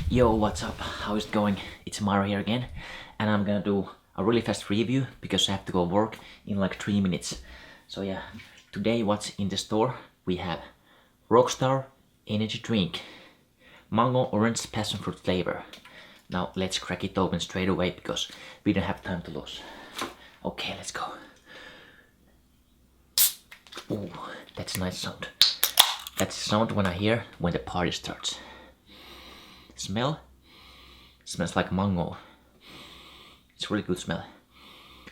Yo, what's up? How is it going? It's Mario here again, and I'm gonna do a really fast review because I have to go work in like 3 minutes. So yeah, today what's in the store? We have Rockstar energy drink, mango orange passion fruit flavor. Now let's crack it open straight away because we don't have time to lose. Okay, let's go. Ooh, that's a nice sound. That's the sound when I hear when the party starts. Smell? Smells like mango. It's really good smell.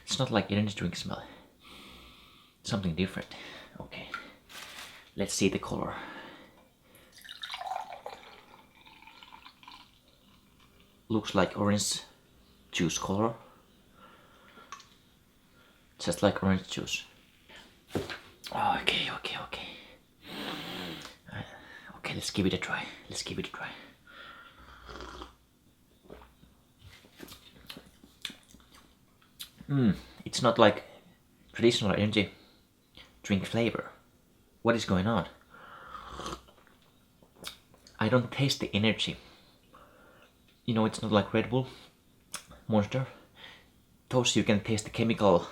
It's not like energy drink smell. Something different. Okay. Let's see the color. Looks like orange juice color. Just like orange juice. Okay. Okay, let's give it a try. It's not like traditional energy drink flavor. What is going on? I don't taste the energy. You know, it's not like Red Bull, Monster. Those you can taste the chemical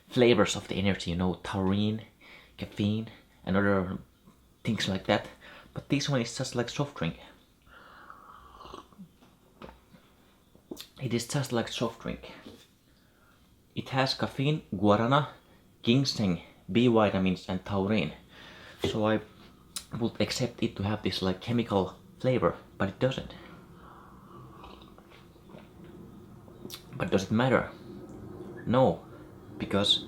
flavors of the energy, you know, taurine, caffeine, and other things like that. But this one is just like soft drink. It is just like soft drink. It has caffeine, guarana, ginseng, B vitamins and taurine. So I would accept it to have this like chemical flavor, but it doesn't. But does it matter? No, because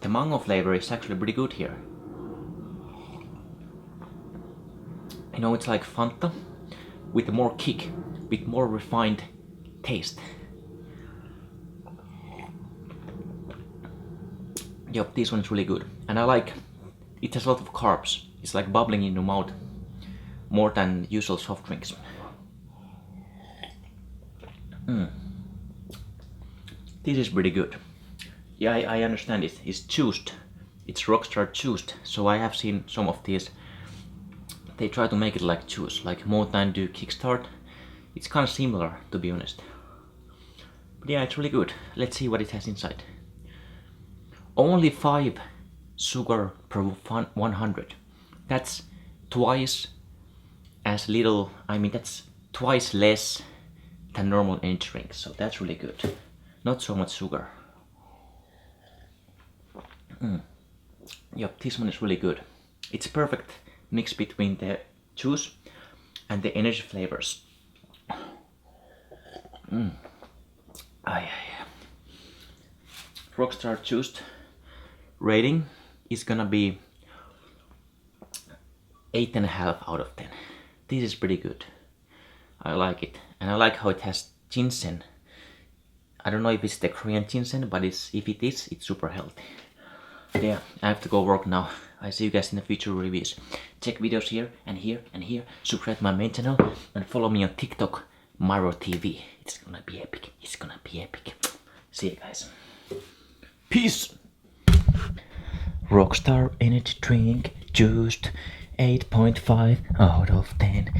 the mango flavor is actually pretty good here. You know, it's like Fanta with more kick, with more refined taste. Yup, this one is really good. And I like, it has a lot of carbs. It's like bubbling in your mouth more than usual soft drinks. This is pretty good. Yeah, I understand it. It's juiced. It's Rockstar Juiced. So I have seen some of these. They try to make it like juice, like Mountain Dew Kickstart. It's kind of similar, to be honest. But yeah, it's really good. Let's see what it has inside. Only 5 sugar per 100. That's twice as little, that's twice less than normal energy drinks. So that's really good. Not so much sugar. Yep, this one is really good. It's perfect mix between the juice and the energy flavors. Rockstar Juiced rating is gonna be 8.5 out of 10. This is pretty good. I like it, and I like how it has ginseng. I don't know if it's the Korean ginseng, but if it is, it's super healthy. Yeah, I have to go work now. I see you guys in the future reviews. Check videos here and here and here. Subscribe to my main channel and follow me on TikTok, Maro TV. It's gonna be epic. See you guys. Peace. Rockstar energy drink, juiced, 8.5 out of 10.